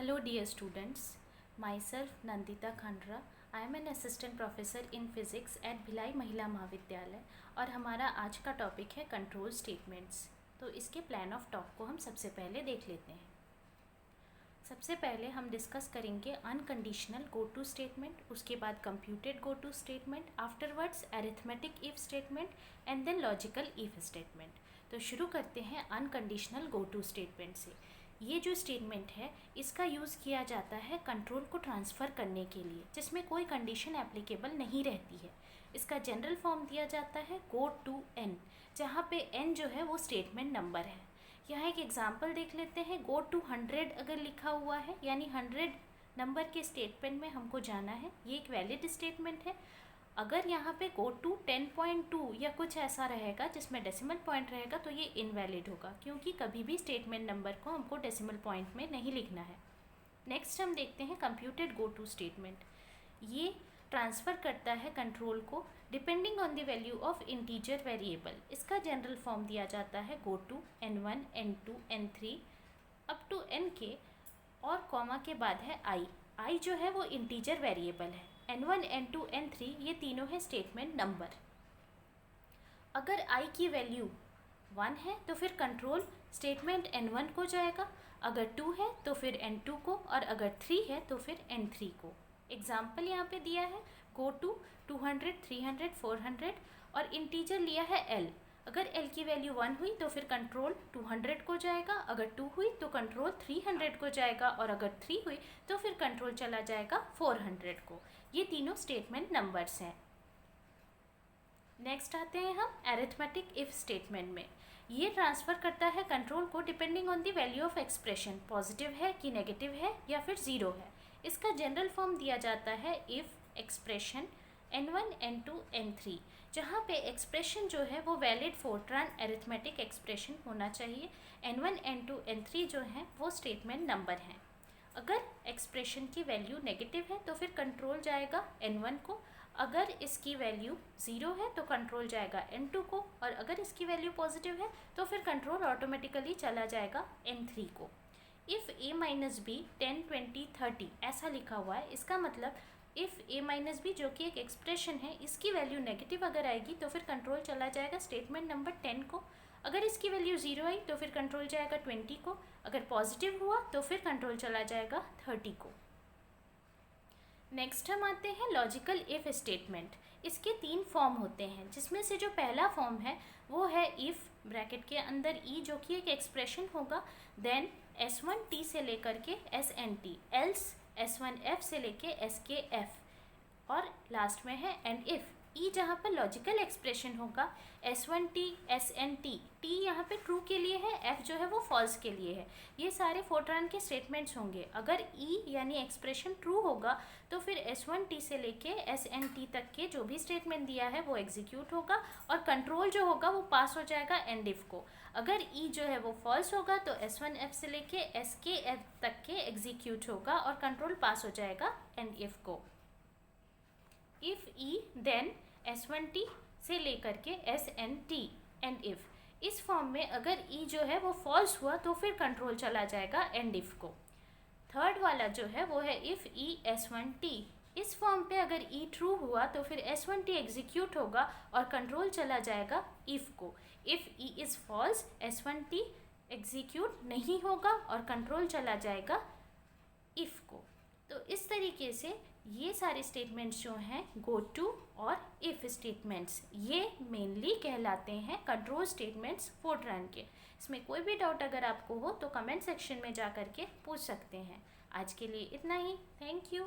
Hello dear students, myself Nandita Khandra. I am an assistant professor in physics at Bhilai महिला महाविद्यालय और हमारा आज का टॉपिक है कंट्रोल स्टेटमेंट्स। तो इसके प्लान ऑफ टॉक को हम सबसे पहले देख लेते हैं। सबसे पहले हम डिस्कस करेंगे अनकंडीशनल गो टू स्टेटमेंट, उसके बाद computed go to statement, afterwards arithmetic if statement and then logical if statement. तो शुरू करते हैं अनकंडीशनल गो टू स्टेटमेंट से। ये जो स्टेटमेंट है इसका यूज़ किया जाता है कंट्रोल को ट्रांसफ़र करने के लिए जिसमें कोई कंडीशन एप्लीकेबल नहीं रहती है। इसका जनरल फॉर्म दिया जाता है गो टू एन, जहाँ पे एन जो है वो स्टेटमेंट नंबर है। यहाँ एक एग्जांपल देख लेते हैं। गो टू 100 अगर लिखा हुआ है यानी 100 नंबर के स्टेटमेंट में हमको जाना है, ये एक वैलिड स्टेटमेंट है। अगर यहाँ पे गो टू 10.2 या कुछ ऐसा रहेगा जिसमें डेसिमल पॉइंट रहेगा तो ये इनवैलिड होगा, क्योंकि कभी भी स्टेटमेंट नंबर को हमको डेसिमल पॉइंट में नहीं लिखना है। नेक्स्ट हम देखते हैं कंप्यूटेड गो टू स्टेटमेंट। ये ट्रांसफ़र करता है कंट्रोल को depending on the value of integer variable. इसका जनरल फॉर्म दिया जाता है go to n1 n2 n3 up to nk और कॉमा के बाद है आई जो है वो इंटीजर वेरिएबल है। n1 n2 n3 ये तीनों है स्टेटमेंट नंबर। अगर i की वैल्यू 1 है तो फिर कंट्रोल स्टेटमेंट n1 को जाएगा, अगर 2 है तो फिर n2 को, और अगर 3 है तो फिर n3 को। एग्जाम्पल यहाँ पे दिया है गो टू 200 300 400 और इंटीजर लिया है l। अगर l की वैल्यू 1 हुई तो फिर कंट्रोल 200 को जाएगा, अगर 2 हुई तो कंट्रोल 300 को जाएगा, और अगर 3 हुई तो फिर कंट्रोल चला जाएगा 400 को। ये तीनों स्टेटमेंट नंबर्स हैं। नेक्स्ट आते हैं हम अरिथमेटिक इफ स्टेटमेंट में। ये ट्रांसफ़र करता है कंट्रोल को depending on the value of expression, positive है कि नेगेटिव है या फिर ज़ीरो है। इसका जनरल फॉर्म दिया जाता है if expression n1 n2 n3, जहाँ पे एक्सप्रेशन जो है वो वैलिड फोर्ट्रान अरिथमेटिक एक्सप्रेशन होना चाहिए। n1 n2 n3 जो हैं वो स्टेटमेंट नंबर हैं। अगर एक्सप्रेशन की वैल्यू नेगेटिव है तो फिर कंट्रोल जाएगा n1 को, अगर इसकी वैल्यू 0 है तो कंट्रोल जाएगा n2 को, और अगर इसकी वैल्यू पॉजिटिव है तो फिर कंट्रोल ऑटोमेटिकली चला जाएगा n3 को। इफ़ a माइनस बी 10 20 30 ऐसा लिखा हुआ है, इसका मतलब इफ़ a माइनस बी जो कि एक एक्सप्रेशन है इसकी वैल्यू नेगेटिव अगर आएगी तो फिर कंट्रोल चला जाएगा स्टेटमेंट नंबर 10 को, अगर इसकी वैल्यू 0 आई तो फिर कंट्रोल जाएगा 20 को, अगर पॉजिटिव हुआ तो फिर कंट्रोल चला जाएगा 30 को। नेक्स्ट हम आते हैं लॉजिकल इफ़ स्टेटमेंट। इसके 3 फॉर्म होते हैं, जिसमें से जो पहला फॉर्म है वो है इफ़ ब्रैकेट के अंदर ई जो कि एक एक्सप्रेशन होगा, देन S1T से लेकर के SNT, एल्स S1F से लेके SKF, और लास्ट में है एंड इफ़ ई जहाँ पर लॉजिकल एक्सप्रेशन होगा S1T SNT, T यहाँ पे ट्रू के लिए है, F जो है वो फॉल्स के लिए है। ये सारे फोर्ट्रान के स्टेटमेंट्स होंगे। अगर E यानी एक्सप्रेशन ट्रू होगा तो फिर S1T से लेके SNT तक के जो भी स्टेटमेंट दिया है वो एग्जीक्यूट होगा और कंट्रोल जो होगा वो पास हो जाएगा एंड इफ को। अगर E जो है वो फॉल्स होगा तो S1F से लेके SKF तक के एग्जीक्यूट होगा और कंट्रोल पास हो जाएगा एंड इफ को। इफ़ ई देन S1T से लेकर के SNT एंड इफ़। इस फॉर्म में अगर ई जो है वो फॉल्स हुआ तो फिर कंट्रोल चला जाएगा एंड इफ़ को। थर्ड वाला जो है वो है इफ़ ई S1T। इस फॉर्म पे अगर ई ट्रू हुआ तो फिर S1T एग्जीक्यूट होगा और कंट्रोल चला जाएगा इफ़ को। If e is false S1T execute नहीं होगा और कंट्रोल चला जाएगा इफ़ को। तो इस तरीके से ये सारे स्टेटमेंट्स जो हैं गो टू और इफ़ स्टेटमेंट्स, ये मेनली कहलाते हैं कंट्रोल स्टेटमेंट्स फोर्ट्रान के। इसमें कोई भी डाउट अगर आपको हो तो कमेंट सेक्शन में जा कर के पूछ सकते हैं। आज के लिए इतना ही। Thank you.